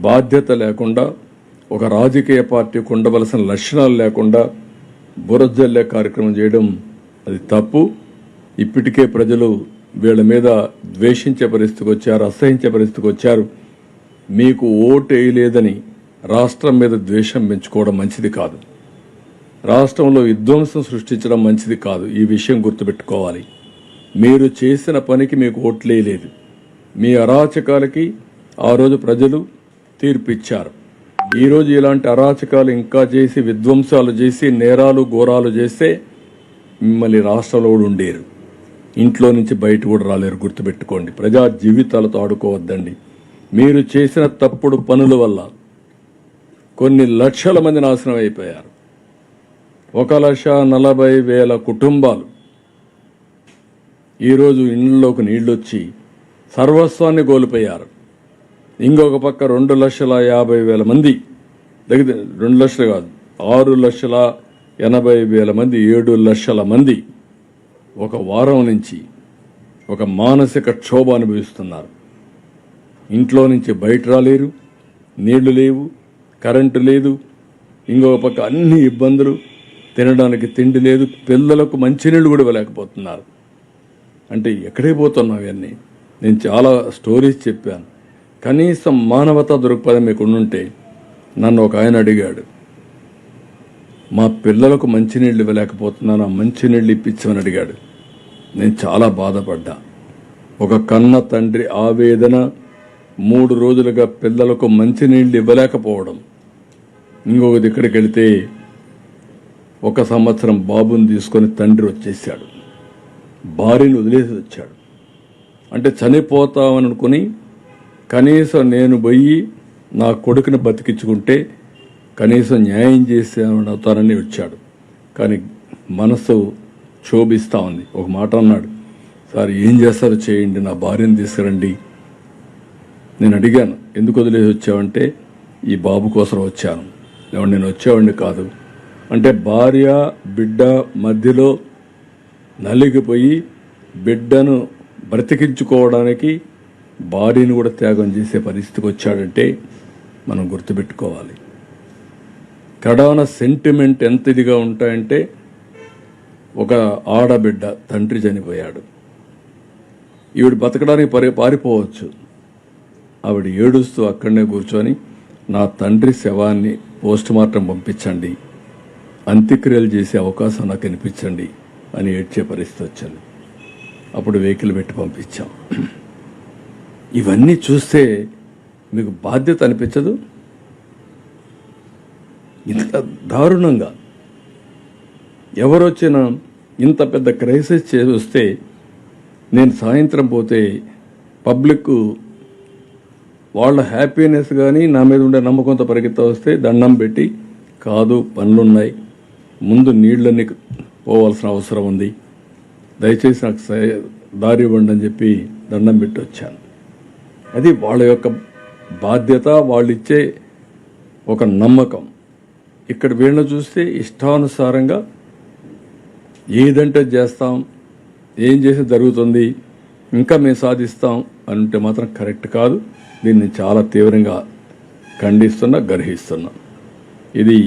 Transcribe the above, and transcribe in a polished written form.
బాధ్యత లేకుండా, ఒక రాజకీయ పార్టీకి ఉండవలసిన లక్షణాలు లేకుండా బురజల్లే కార్యక్రమం చేయడం అది తప్పు. ఇప్పటికే ప్రజలు వీళ్ళ మీద ద్వేషించే పరిస్థితికి వచ్చారు, అసహించే పరిస్థితికి వచ్చారు. మీకు ఓటు వేయలేదని రాష్ట్రం మీద ద్వేషం పెంచుకోవడం మంచిది కాదు. రాష్ట్రంలో విధ్వంసం సృష్టించడం మంచిది కాదు. ఈ విషయం గుర్తుపెట్టుకోవాలి. మీరు చేసిన పనికి మీకు ఓట్లేయలేదు. మీ అరాచకాలకి ఆ రోజు ప్రజలు తీర్పిచ్చారు. ఈరోజు ఇలాంటి అరాచకాలు ఇంకా చేసి, విధ్వంసాలు చేసి, నేరాలు ఘోరాలు చేస్తే మిమ్మల్ని రాష్ట్రంలో కూడా ఉండేరు. ఇంట్లో నుంచి బయట కూడా రాలేరు. గుర్తుపెట్టుకోండి. ప్రజా జీవితాలతో ఆడుకోవద్దండి. మీరు చేసిన తప్పుడు పనుల వల్ల కొన్ని లక్షల మంది నాశనం అయిపోయారు. 1,40,000 కుటుంబాలు ఈరోజు ఇళ్లలోకి నీళ్లొచ్చి సర్వస్వాన్ని కోల్పోయారు. ఇంకొక పక్క 2,50,000 మంది, దగ్గర 2 లక్షలు కాదు, 6,80,000 మంది, 7 లక్షల మంది ఒక వారం నుంచి ఒక మానసిక క్షోభ అనుభవిస్తున్నారు. ఇంట్లో నుంచి బయట రాలేరు, నీళ్లు లేవు, కరెంటు లేదు, ఇంకొక పక్క అన్ని ఇబ్బందులు, తినడానికి తిండి లేదు, పిల్లలకు మంచినీళ్ళు కూడా ఇవ్వలేకపోతున్నారు. అంటే ఎక్కడే పోతున్నాం ఇవన్నీ? నేను చాలా స్టోరీస్ చెప్పాను. కనీసం మానవతా దృక్పథం మీకు ఉండుంటే, నన్ను ఒక ఆయన అడిగాడు, మా పిల్లలకు మంచినీళ్ళు ఇవ్వలేకపోతున్నాను, మంచినీళ్ళు ఇప్పించమని అడిగాడు. నేను చాలా బాధపడ్డా. ఒక కన్న తండ్రి ఆవేదన, 3 రోజులుగా పిల్లలకు మంచినీళ్ళు ఇవ్వలేకపోవడం. ఇంకొకటి ఇక్కడికి వెళితే 1 సంవత్సరం బాబుని తీసుకొని తండ్రి వచ్చేసాడు, భార్యను వదిలేసి వచ్చాడు. అంటే చనిపోతామని అనుకుని కనీసం నేను పోయి నా కొడుకుని బతికించుకుంటే కనీసం న్యాయం చేసేవుతానని వచ్చాడు. కానీ మనసు క్షోభిస్తూ ఉంది. ఒక మాట అన్నాడు, సార్ ఏం చేస్తారో చేయండి, నా భార్యను తీసుకురండి. నేను అడిగాను, ఎందుకు వదిలేసి వచ్చావంటే, ఈ బాబు కోసం వచ్చాను. నేను వచ్చేవాడిని కాదు అంటే, భార్య బిడ్డ మధ్యలో నలిగిపోయి బిడ్డను బ్రతికించుకోవడానికి భార్యను కూడా త్యాగం చేసే పరిస్థితికి వచ్చాడంటే మనం గుర్తుపెట్టుకోవాలి. కడాన సెంటిమెంట్ ఎంత ఇదిగా ఉంటాయంటే, ఒక ఆడబిడ్డ తండ్రి చనిపోయాడు, ఈవిడ బతకడానికి పారిపోవచ్చు. ఆవిడ ఏడుస్తూ అక్కడనే కూర్చొని, నా తండ్రి శవాన్ని పోస్టుమార్టం పంపించండి, అంత్యక్రియలు చేసే అవకాశం నాకు అనిపించండి అని ఏడ్చే పరిస్థితి వచ్చింది. అప్పుడు వెహికల్ పెట్టి పంపించాం. ఇవన్నీ చూస్తే మీకు బాధ్యత అనిపించదు? ఇంత దారుణంగా ఎవరొచ్చినా ఇంత పెద్ద క్రైసిస్ చేస్తే, నేను సాయంత్రం పోతే పబ్లిక్ వాళ్ళ హ్యాపీనెస్ కానీ నా మీద ఉండే నమ్మకంతో పరిగెత్తా వస్తే దండం పెట్టి, కాదు పనులున్నాయి, ముందు నీళ్ళని పోవాల్సిన అవసరం ఉంది, దయచేసి నాకు దారి ఇవ్వండి అని చెప్పి దండం పెట్టి వచ్చాను. అది వాళ్ళ యొక్క బాధ్యత, వాళ్ళు ఇచ్చే ఒక నమ్మకం. ఇక్కడ వీళ్ళని చూస్తే ఇష్టానుసారంగా ఏదంటే చేస్తాం, ఏం చేసి జరుగుతుంది, ఇంకా మేము సాధిస్తాం అంటే మాత్రం కరెక్ట్ కాదు. దీన్ని చాలా తీవ్రంగా ఖండిస్తున్నా, గర్హిస్తున్నా. ఇది